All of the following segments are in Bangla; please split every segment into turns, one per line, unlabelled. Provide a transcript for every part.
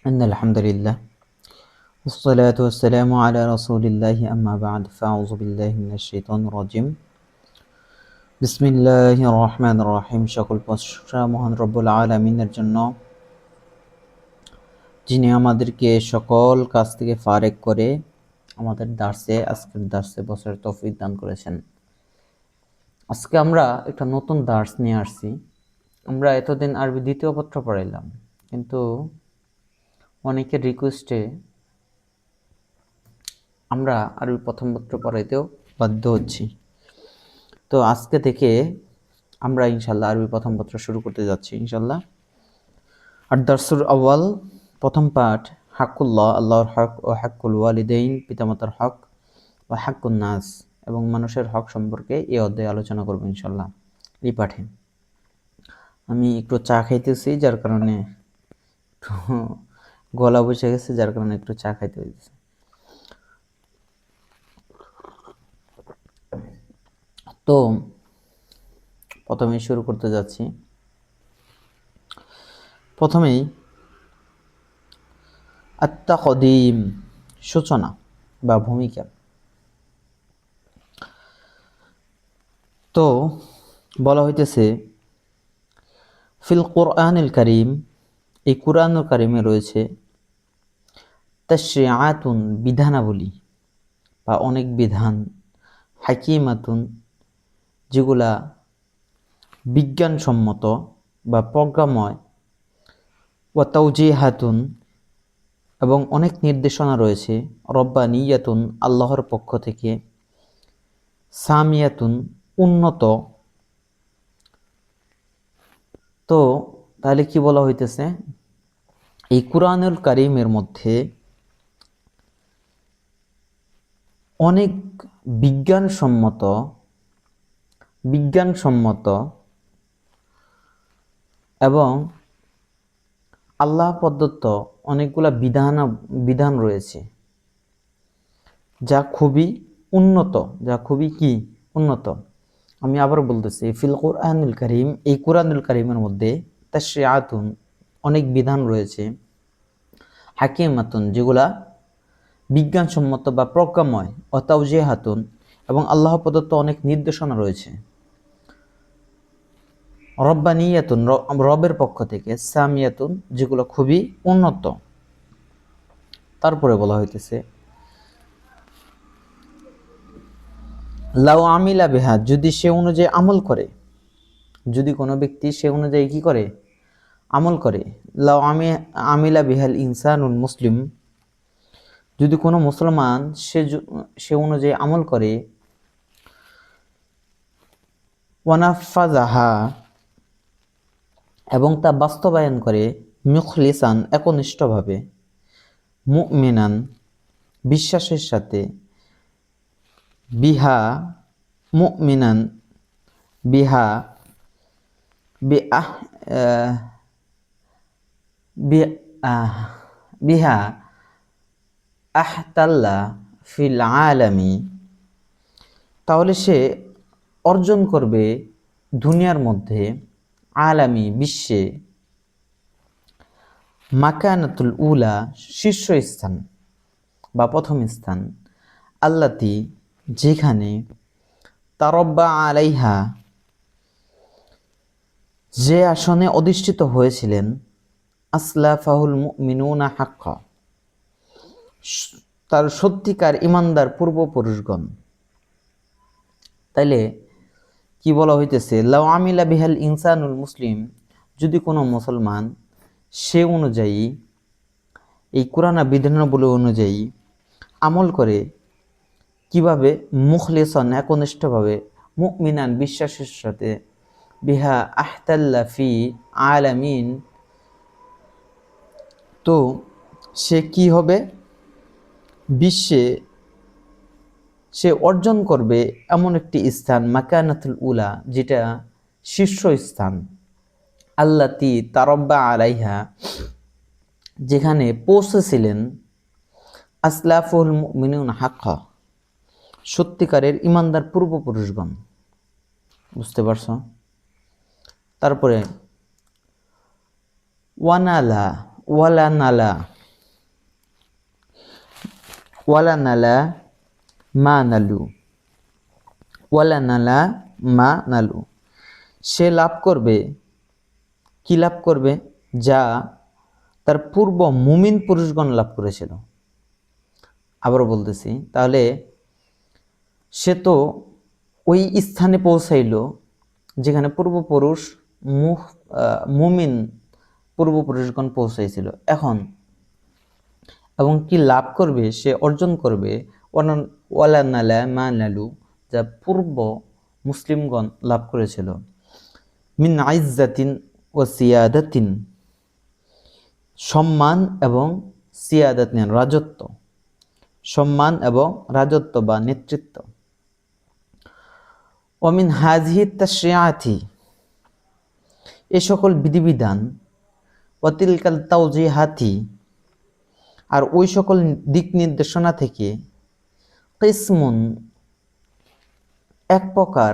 إن الحمد لله والصلاة والسلام على رسول الله أما بعد فأعوذ بالله من الشيطان الرجيم بسم الله الرحمن الرحيم সকল প্রশংসা মহান রব্বুল আলামিনের জন্য যিনি আমাদেরকে সকল কাজ থেকে ফারেক করে আমাদের আজকের দার্সে বসার তৌফিক দান করেছেন। আজকে আমরা একটা নতুন দার্স নিয়ে আসছি। আমরা এতদিন আরবি দ্বিতীয় পত্র পড়াইলাম, কিন্তু অনেকের রিকোয়েস্টে আমরা আরবি প্রথম পত্র পড়াইতেও বাধ্য হচ্ছি। তো আজকে থেকে আমরা ইনশাল্লাহ আরবি প্রথম পত্র শুরু করতে যাচ্ছি ইনশাল্লাহ। আর দারসুর আউয়াল প্রথম পাঠ হাক্কুল্লাহ, আল্লাহর হক ও হাক্কুল ওয়ালিদাইন, পিতামাতার হক ও হাক্কুন নাস এবং মানুষের হক সম্পর্কে এই অধ্যায়ে আলোচনা করব ইনশাল্লাহ। এই পাঠে আমি একটু চা খাইতেছি, যার কারণে একটু গলা বসে গেছে, যার কারণে একটু চা খাইতে হয়েছে। তো প্রথমেই শুরু করতে যাচ্ছি। প্রথমেই আত-তাকদীম, সূচনা বা ভূমিকা। তো বলা হইতেছে ফিল কোরআনুল কারীম, এই কোরআনুল কারীমে রয়েছে তাশরিআতুন, বিধানাবলী বা অনেক বিধান, হাকিমাতুন, যেগুলা বিজ্ঞানসম্মত বা প্রজ্ঞাময়, ওয়া তাওজিহাতুন, এবং অনেক নির্দেশনা রয়েছে, রব্বানিয়াতুন, আল্লাহর পক্ষ থেকে, সামিয়াতুন, উন্নত। তো তাহলে কি বলা হইতেছে, এই কুরআনুল কারীমের মধ্যে অনেক বিজ্ঞানসম্মত এবং আল্লাহ প্রদত্ত অনেকগুলা বিধান রয়েছে, যা খুবই উন্নত, উন্নত। আমি আবার বলতেছি, ফিল কোরআনুল কারীম, এই কোরআনুল কারীমের মধ্যে তাশরিআতুন, অনেক বিধান রয়েছে, হাকিমাতুন, যেগুলা বিজ্ঞানসম্মত বা প্রজ্ঞাময়, ও তাওজিহাতুন, এবং আল্লাহ প্রদত্ত অনেক নির্দেশনা রয়েছে, রব্বানিয়াতুন, রবের পক্ষ থেকে, সামিয়াতুন, যেগুলো খুবই উন্নত। তারপরে বলা হইতেছে লাউ আমিলা বিহা, যদি সে অনুযায়ী আমল করে, যদি কোনো ব্যক্তি সে অনুযায়ী কি করে, আমল করে। লাউ আমিলা বিহাল ইনসানুল মুসলিম, যদি কোনো মুসলমান সে অনুযায়ী আমল করে, ওয়ানাফাজাহা, এবং তা বাস্তবায়ন করে, মুখলিসান, একনিষ্ঠভাবে, মুমিনান, বিশ্বাসের সাথে, বিহা, মুমিনান, বিহা, বিহা আহতাল্লা ফিল আলামি, তাহলে সে অর্জন করবে দুনিয়ার মধ্যে, আলামি, বিশ্বে, মাকানাতুল উলা, শীর্ষস্থান বা প্রথম স্থান, আল্লাতি, যেখানে, তারব্বা আলাইহা, যে আসনে অধিষ্ঠিত হয়েছিলেন, আসলাফাহুল মুমিনুনা হাক্কা, তার সত্যিকার ইমানদার পূর্বপুরুষগণ। তাইলে কি বলা হইতেছে, লাউ আমিলা বিহাল ইনসানুল মুসলিম, যদি কোনো মুসলমান সে অনুযায়ী, এই কোরআন বিধানাবলী অনুযায়ী আমল করে, কিভাবে, মুখলিসান, একনিষ্ঠভাবে, মুমিনান, বিশ্বাসের সাথে, বিহা আহতাল্লা ফি আলামিন, তো সে কি হবে, বিশ্বে সে অর্জন করবে এমন একটি স্থান, মাকানাতুল উলা, যেটা শীর্ষস্থান, আল্লাতি তারব্বা আলাইহা, যেখানে পৌঁছেছিলেন, আসলাফুল মুমিনুন হাক্কা, সত্যিকারের ইমানদার পূর্বপুরুষগণ। বুঝতে পারছ? তারপরে ওয়ানালা, ওয়ালা নালা মা নালু, ওয়ালা নালা মা নালু, সে লাভ করবে, কি লাভ করবে, যা তার পূর্ব মুমিন পুরুষগণ লাভ করেছিল। আবারও বলতেছি, তাহলে সে তো ওই স্থানে পৌঁছাইল যেখানে পূর্বপুরুষ মুমিন পূর্বপুরুষগণ পৌঁছাইছিল। এখন এবং কি লাভ করবে, সে অর্জন করবে ওয়ালা নালা মা নালু, যা পূর্ব মুসলিমগণ লাভ করেছিল। মিন আইজ্জাতিন ও সিয়াদাতিন, সম্মান এবং সিয়াদাতিন, রাজত্ব, সম্মান এবং রাজত্ব বা নেতৃত্ব। ওমিন হাজিহি তাশরিআতি, এ সকল বিধিবিধান, ওয়াতিলকাল তাওজিহাতি, আর ওই সকল দিক নির্দেশনা থেকে, কিসমুন, এক প্রকার,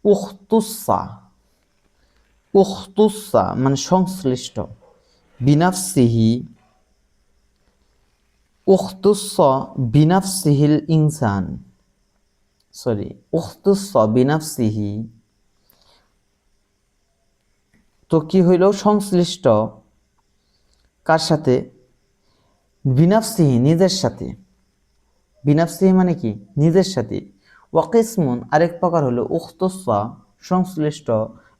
উখতুসা, উখতুসা মানে সংশ্লিষ্ট, বিনাফসিহি, উখতুসা বিনাফসিহিল ইনসান, সরি উখতুসা বিনাফসিহি, তো কি হইল, সংশ্লিষ্ট কার সাথে, বিনাফসিহি নিজের সাথে, বিনাফসিহি মানে কি নিজের সাথে, ওয়াকিসমুন আরেক প্রকার হলো উখতুসা সংশ্লিষ্ট,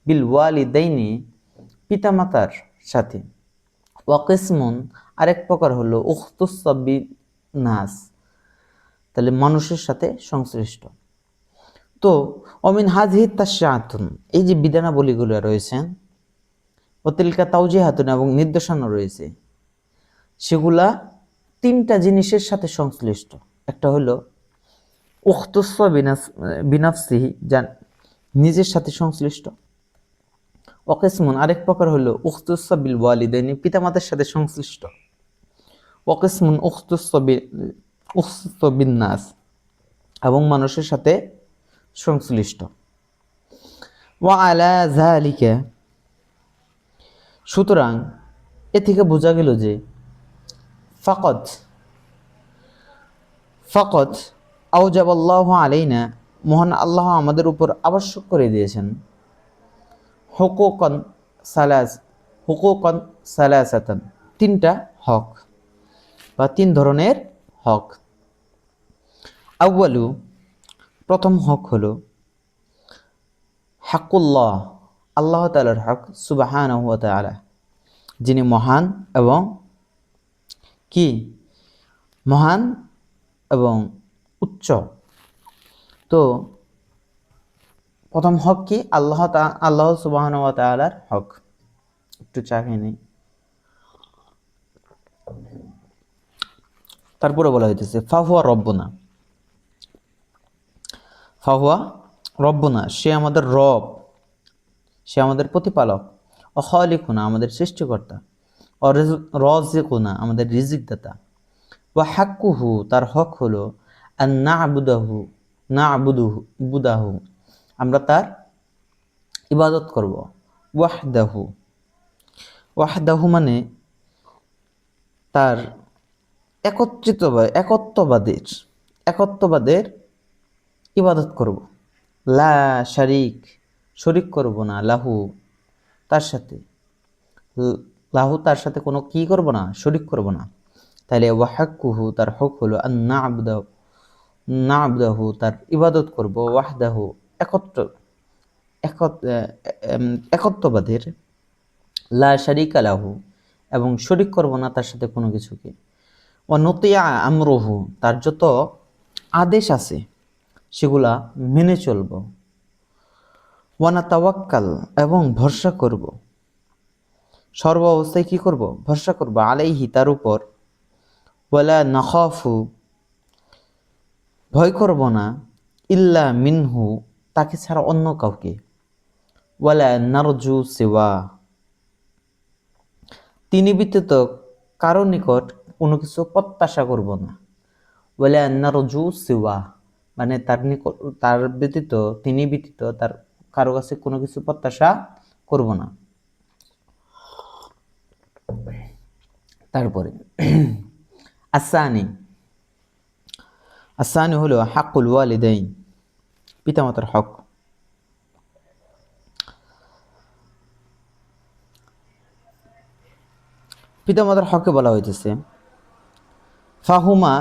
বিল ওয়ালিদাইনি পিতামাতার সাথে, ওয়াকিসমুন আরেক প্রকার হলো উখতুসা বিনাস, তাহলে মানুষের সাথে সংশ্লিষ্ট। তো অমিন হাজহি তাশরিআতুন, এই যে বিধানাবলীগুলো রয়েছে, ওতিলকা তাওজিহাতুন এবং নির্দেশনা রয়েছে, সেগুলা তিনটা জিনিসের সাথে সংশ্লিষ্ট। একটা হলো উখতুসা বিনাফসিহি, যা নিজের সাথে সংশ্লিষ্ট। ওয়াকিসমুন আরেক প্রকার হলো উখতুসা বিল ওয়ালিদাইনি পিতামাতার সাথে সংশ্লিষ্ট। ওয়াকিসমুন উখতুসা বিন্নাস এবং মানুষের সাথে সংশ্লিষ্ট। ওয়া আলা যালিকা, সুতরাং এ থেকে বোঝা গেল যে ফাকাত ফাকাত আওজাবাল্লাহু আলাইনা, মহান আল্লাহ আমাদের উপর আবশ্যক করে দিয়েছেন, হুকুকান সালাসাতান, তিনটা হক বা তিন ধরনের হক। আউয়ালু, প্রথম হক হলো হাকুল্লাহ, আল্লাহ তাআলার হক, সুবহানাহু ওয়া তাআলা, যিনি মহান এবং কি মহান এবং উচ্চ। তো প্রথম হক কি, আল্লাহ সুবহানাহু ওয়া তাআলার হক। একটু চা খেয়ে নিই। তারপরে বলা হইতেছে ফাহুয়া রব্বুনা, ফাহুয়া রব্বুনা, সে আমাদের রব, সে আমাদের প্রতিপালক, ও খালিকুনা আমাদের সৃষ্টিকর্তা, ও রাজিকুনা আমাদের রিজিক দাতা, ওয়া হাক্কুহু তার হক হলো আন না'বুদাহু আমরা তার ইবাদত করব, ওয়াহদাহু, ওয়াহদাহু মানে তার একত্ববাদের ইবাদত করব, লা শরিক করব না, লাহু তার সাথে, তার সাথে কোনো কি করব না, শরিক করব না। তাহলে ওয়াহাক্কুহু তার হক হলো আন না'বুদাহু তার ইবাদত করব, ওয়াহদাহু একত্ববাদের, লা শারিকা লাহু এবং শরিক করব না তার সাথে কোনো কিছুকে, ওয়া নুতিয়া আমরুহু তার যত আদেশ আছে সেগুলা মেনে চলব, ওয়া নাতাওয়াক্কাল এবং ভরসা করব, সর্ব অবস্থায় কি করব, ভরসা করব, আলাইহি তার উপর, ওয়ালা নাখাফু ভয় করব না, ইল্লা মিনহু তাকে ছাড়া অন্য কাউকে, ওয়ালা নারজু সিওয়া তিনি ব্যতীত কারো নিকট কোনো কিছু প্রত্যাশা করব না, ওয়ালা নারজু সিওয়া মানে তার ব্যতীত, তিনি ব্যতীত তার কারো কাছে কোনো কিছু প্রত্যাশা করব না। তারপরে আসানি, আসানি হলো হাক্কুল ওয়ালিদাইন, পিতামাতার হক। পিতামাতার হকে বলা হইতেছে ফাহুমা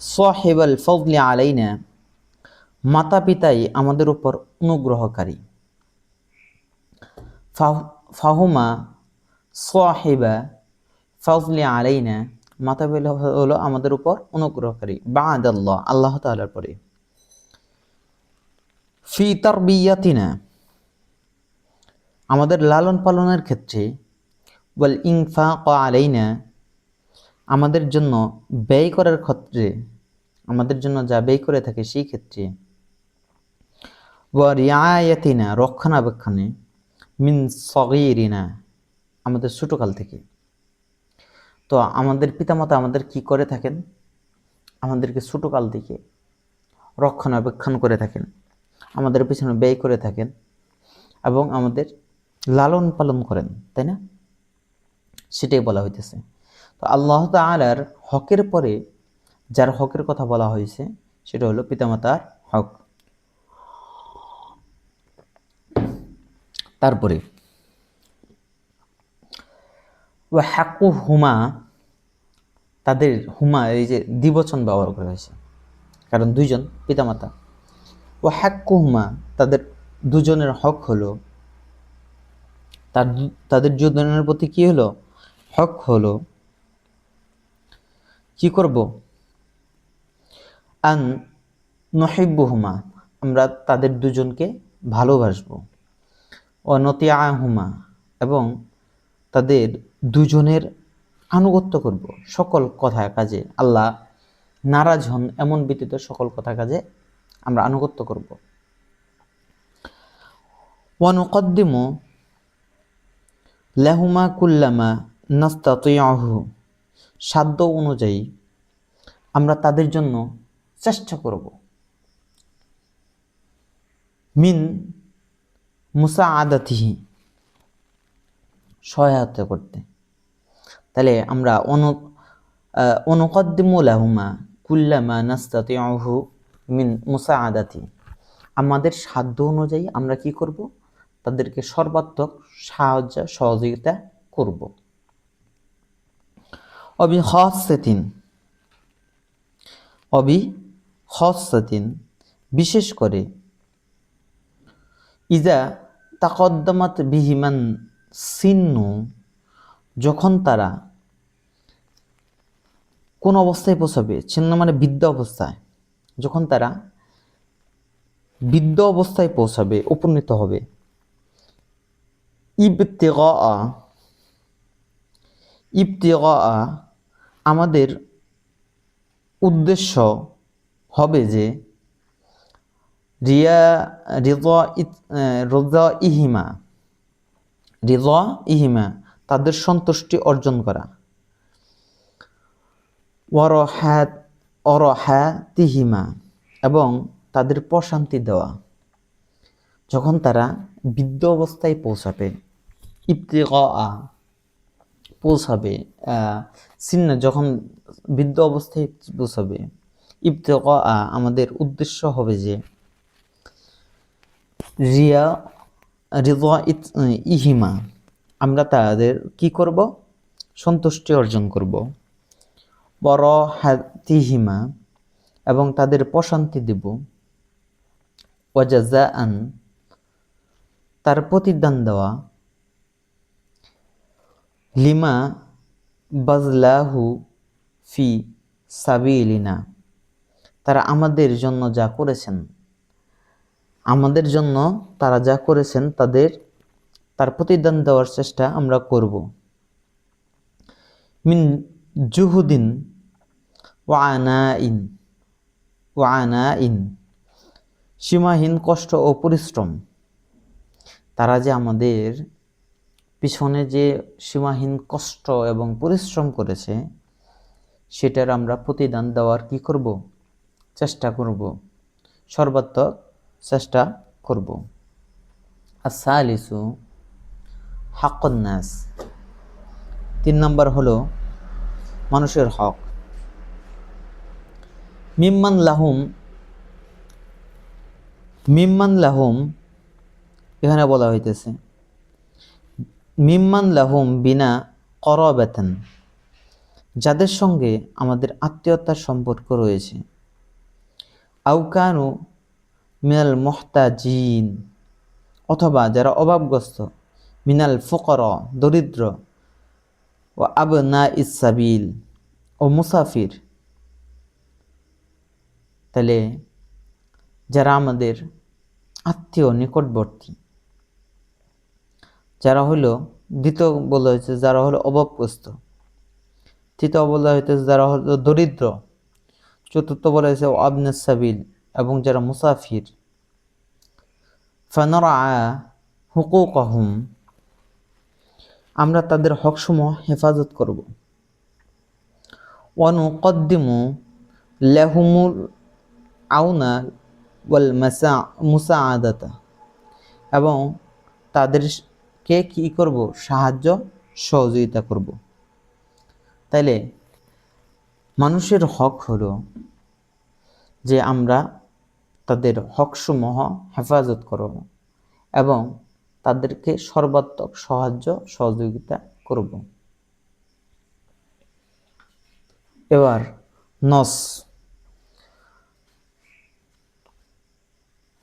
সাহিবাল ফজলি আলাইনা, মাতা পিতাই আমাদের উপর অনুগ্রহকারী। ফাহুমা সাহিবা ফজলি আলাইনা, মাতা পিতা হলো আমাদের উপর অনুগ্রহকারী। বা'দাল্লাহ, আল্লাহ তাআলার পরে। ফি তারবিয়াতিনা, আমাদের লালন পালনের ক্ষেত্রে। ওয়াল ইনফাক আলাইনা, আমাদের জন্য ব্যয় করার ক্ষেত্রে, আমাদের জন্য যা ব্যয় করে থাকে সেই ক্ষেত্রে। ওয়া রিআয়াতিনা, রক্ষণাবেক্ষণে। মিন সগীরিনা, আমাদের ছোটকাল থেকে। তো আমাদের পিতামাতা আমাদের কি করে থাকেন? আমাদেরকে ছোটকাল থেকে রক্ষণাবেক্ষণ করে থাকেন, আমাদের পিছনে ব্যয় করে থাকেন এবং আমাদের লালন পালন করেন, তাই না? সেটাই বলা হইতেছে। তো আল্লাহ তাআলার হকের পরে যার হকের কথা বলা হয়েছে সেটা হলো পিতামাতার হক। তারপরে ওয়া হাক্কু হুমা, তাদের হুমা, এই যে দ্বিবচন ব্যবহার করা হয়েছে কারণ দুইজন পিতামাতা। ওয়া হাক্কু হুমা, তাদের দুজনের হক হলো, তাদের দুজনের প্রতি কি হলো? হক হলো। কি করব? আন নহিব্বুহুমা, আমরা তাদের দুজনকে ভালোবাসবো। ও নতিআহুমা, এবং তাদের দুজনের আনুগত্য করব সকল কথা কাজে। আল্লাহ নারাজ হন এমন ব্যতীত সকল কথা কাজে আমরা আনুগত্য করব। ওয়া নুকদ্দিমু লাহুমা কুল্লামা নাস্তাতিউহু, সাধ্য অনুযায়ী আমরা তাদের জন্য চেষ্টা করব। মিন মুসাআদাতিহি, সহায়তা করতে। তাহলে আমরা অনুকদ্দিমু লাহুমা কুল্লামা নাস্তাতিউহু মিন মুসাআদাতি, আমাদের সাধ্য অনুযায়ী আমরা কি করব? তাদেরকে সর্বাত্মক সাহায্য সহযোগিতা করব। অবিখাসাতিন, বিশেষ করে। ইজা তাকদ্দামাত বিহিমান সিন্নু, যখন তারা কোন অবস্থায় পৌঁছাবে? ছিন্ন মানে বৃদ্ধ অবস্থায়। যখন তারা বৃদ্ধ অবস্থায় পৌঁছাবে, উপনীত হবে। ইবতিগা, আমাদের উদ্দেশ্য হবে যে রিজা ইহিমা, তাদের সন্তুষ্টি অর্জন করা। অরহাতিহিমা, এবং তাদের প্রশান্তি দেওয়া। যখন তারা বৃদ্ধ অবস্থায় পৌঁছাবে, ইবতিগা পৌঁছাবে, সিন্না যখন বৃদ্ধ অবস্থায় পৌঁছাবে, ইবতিগা আমাদের উদ্দেশ্য হবে যে রিজা ইহিমা, আমরা তাদের কি করব? সন্তুষ্টি অর্জন করব। বরহাতিহিমা, এবং তাদের প্রশান্তি দেব। ওয়াজাজাআন, তার প্রতিদান দেওয়া। লিমা বাজলাহু ফি সাবিলিনা, তারা আমাদের জন্য যা করেছেন, আমাদের জন্য তারা যা করেছেন তার প্রতিদান দেওয়ার চেষ্টা আমরা করব। মিন জুহুদিন ওয়ানাইন, সীমাহীন কষ্ট ও পরিশ্রম। তারা যে আমাদের পিছনে যে সীমাহীন কষ্ট এবং পরিশ্রম করেছে, সেটার আমরা প্রতিদান দেওয়ার কি করব? চেষ্টা করব, সর্বাত্মক চেষ্টা করব। আস-সালিসু হাক্কুন নাস, 3 নম্বর হলো মানুষের হক। মিম্মান লাহুম, মিম্মান লাহুম এখানে বলা হইতেছে মিম্মান লাহুম বিনা করবাতান, যাদের সঙ্গে আমাদের আত্মীয়তার সম্পর্ক রয়েছে। আউকানু মিনাল মুহতাজিন, অথবা যারা অভাবগ্রস্ত। মিনাল ফুকরা, দরিদ্র। ও আবনা ইসাবিল, ও মুসাফির। তাহলে যারা আমাদের আত্মীয় নিকটবর্তী, যারা হলো, দ্বিতীয় বলা হয়েছে যারা হলো অভাবগ্রস্ত, তৃতীয় বলা হইতেছে যারা হলো দরিদ্র, চতুর্থ বলা হয়েছে ও আবনা সাবিল, এবং যারা মুসাফির। ফানারা হুকুকাহুম, আমরা তাদের হকসমূহ হেফাজত করব। ওয়ানুকদ্দিমু লাহুমুল আউনা ওয়াল মুসাআদাতা, এবং তাদেরকে কি করব, সাহায্য সহযোগিতা করব। তাইলে মানুষের হক হলো যে আমরা তাদের হকসমূহ হেফাজত করব এবং তাদেরকে সর্বাত্মক সাহায্য সহযোগিতা করব। এবার নস